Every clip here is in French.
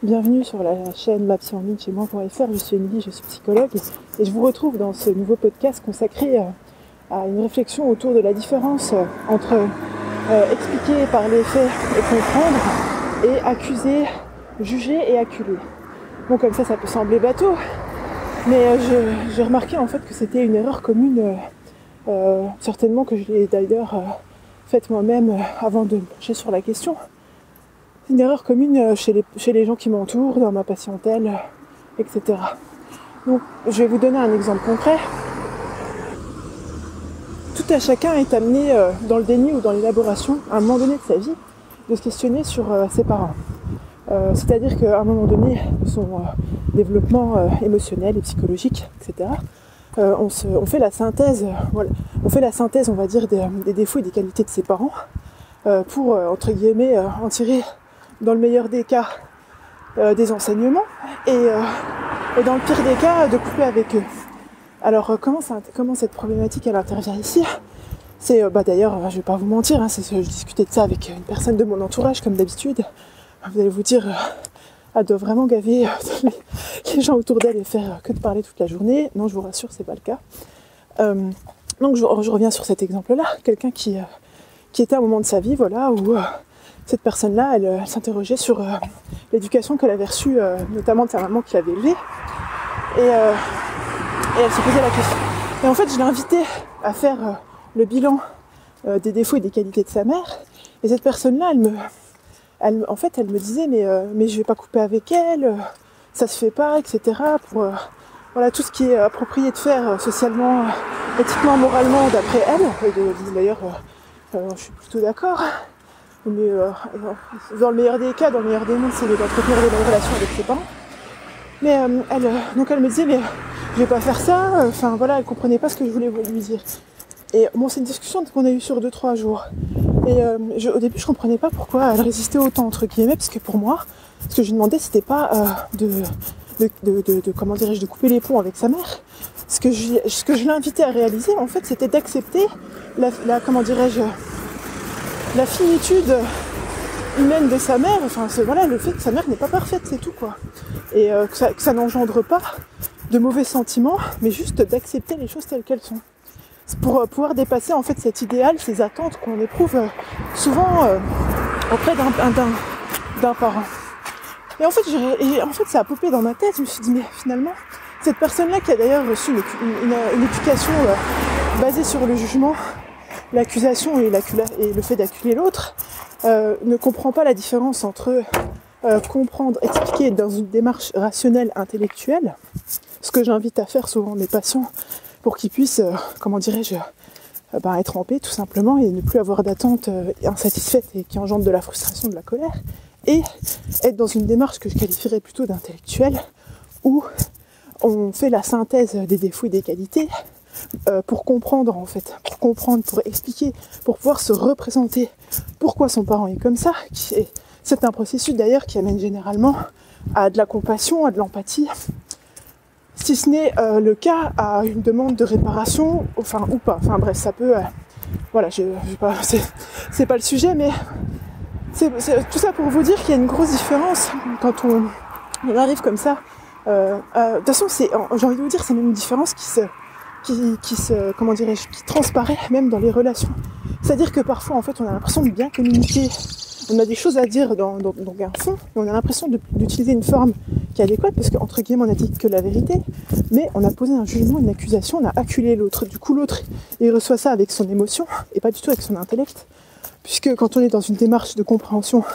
Bienvenue sur la chaîne mapsyenligne-chez-moi.fr, je suis Émilie, je suis psychologue et je vous retrouve dans ce nouveau podcast consacré à une réflexion autour de la différence entre expliquer par les faits et comprendre et accuser, juger et acculer. Bon, comme ça peut sembler bateau, mais j'ai remarqué en fait que c'était une erreur commune, certainement que je l'ai d'ailleurs faite moi-même avant de me pencher sur la question. Une erreur commune chez les gens qui m'entourent, dans ma patientèle, etc. Donc, je vais vous donner un exemple concret. Tout à chacun est amené dans le déni ou dans l'élaboration, à un moment donné de sa vie, de se questionner sur ses parents. C'est-à-dire qu'à un moment donné de son développement émotionnel et psychologique, etc., on fait la synthèse, on fait la synthèse, on va dire, des défauts et des qualités de ses parents pour, entre guillemets, en tirer, dans le meilleur des cas, des enseignements et dans le pire des cas, de couper avec eux. Alors, comment cette problématique elle intervient ici ? C'est, d'ailleurs, je vais pas vous mentir, je discutais de ça avec une personne de mon entourage, comme d'habitude. Vous allez vous dire, elle doit vraiment gaver les gens autour d'elle et faire que de parler toute la journée. Non, je vous rassure, c'est pas le cas. Donc, je reviens sur cet exemple-là. Quelqu'un qui était à un moment de sa vie, voilà, où cette personne-là, elle s'interrogeait sur l'éducation qu'elle avait reçue, notamment de sa maman qui l'avait élevée. Et elle se posait la question. Et en fait, je l'ai invitée à faire le bilan des défauts et des qualités de sa mère. Et cette personne-là, elle me disait, mais je vais pas couper avec elle, ça se fait pas, etc. Pour voilà, tout ce qui est approprié de faire socialement, éthiquement, moralement, d'après elle. Et d'ailleurs, je suis plutôt d'accord. Mais dans le meilleur des cas, dans le meilleur des mondes, c'est d'entretenir des bonnes relations avec ses parents. Mais elle me disait, mais je vais pas faire ça. Enfin voilà, elle comprenait pas ce que je voulais lui dire. Et bon, c'est une discussion qu'on a eue sur 2-3 jours. Et au début, je comprenais pas pourquoi elle résistait autant, entre guillemets, parce que pour moi, ce que je lui demandais, c'était pas comment dirais-je, de couper les ponts avec sa mère. Ce que je l'invitais à réaliser, en fait, c'était d'accepter la finitude humaine de sa mère, le fait que sa mère n'est pas parfaite, c'est tout, quoi. Et que ça n'engendre pas de mauvais sentiments, mais juste d'accepter les choses telles qu'elles sont. C'est pour pouvoir dépasser en fait cet idéal, ces attentes qu'on éprouve souvent auprès d'un parent. Et en fait, ça a popé dans ma tête, je me suis dit, mais finalement, cette personne-là qui a d'ailleurs reçu une éducation basée sur le jugement, l'accusation et le fait d'acculer l'autre, ne comprend pas la différence entre comprendre, expliquer dans une démarche rationnelle, intellectuelle, ce que j'invite à faire souvent mes patients pour qu'ils puissent, être en paix tout simplement et ne plus avoir d'attentes insatisfaites et qui engendrent de la frustration, de la colère, et être dans une démarche que je qualifierais plutôt d'intellectuelle, où on fait la synthèse des défauts et des qualités, pour comprendre en fait, pour expliquer, pour pouvoir se représenter pourquoi son parent est comme ça. C'est un processus d'ailleurs qui amène généralement à de la compassion, à de l'empathie, si ce n'est le cas à une demande de réparation, ou pas. Enfin bref, ça peut... c'est pas le sujet, mais c'est tout ça pour vous dire qu'il y a une grosse différence quand on arrive comme ça. De toute façon, j'ai envie de vous dire, c'est même une différence qui transparaît même dans les relations. C'est-à-dire que parfois, en fait, on a l'impression de bien communiquer. On a des choses à dire dans un fond, et on a l'impression d'utiliser une forme qui est adéquate, parce qu'entre guillemets, on n'a dit que la vérité, mais on a posé un jugement, une accusation, on a acculé l'autre. Du coup, l'autre, il reçoit ça avec son émotion, et pas du tout avec son intellect, puisque quand on est dans une démarche de compréhension,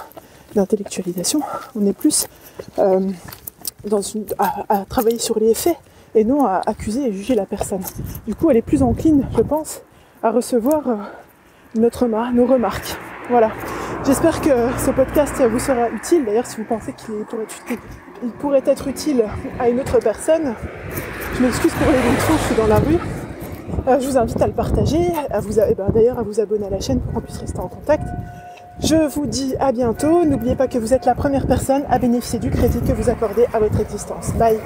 d'intellectualisation, on est plus à travailler sur les faits, et non à accuser et juger la personne. Du coup, elle est plus encline, je pense, à recevoir nos remarques. Voilà. J'espère que ce podcast vous sera utile. D'ailleurs, si vous pensez qu'il pourrait être utile à une autre personne, je m'excuse pour les bruits de fond, je suis dans la rue. Je vous invite à le partager, à vous abonner à la chaîne pour qu'on puisse rester en contact. Je vous dis à bientôt. N'oubliez pas que vous êtes la première personne à bénéficier du crédit que vous accordez à votre existence. Bye.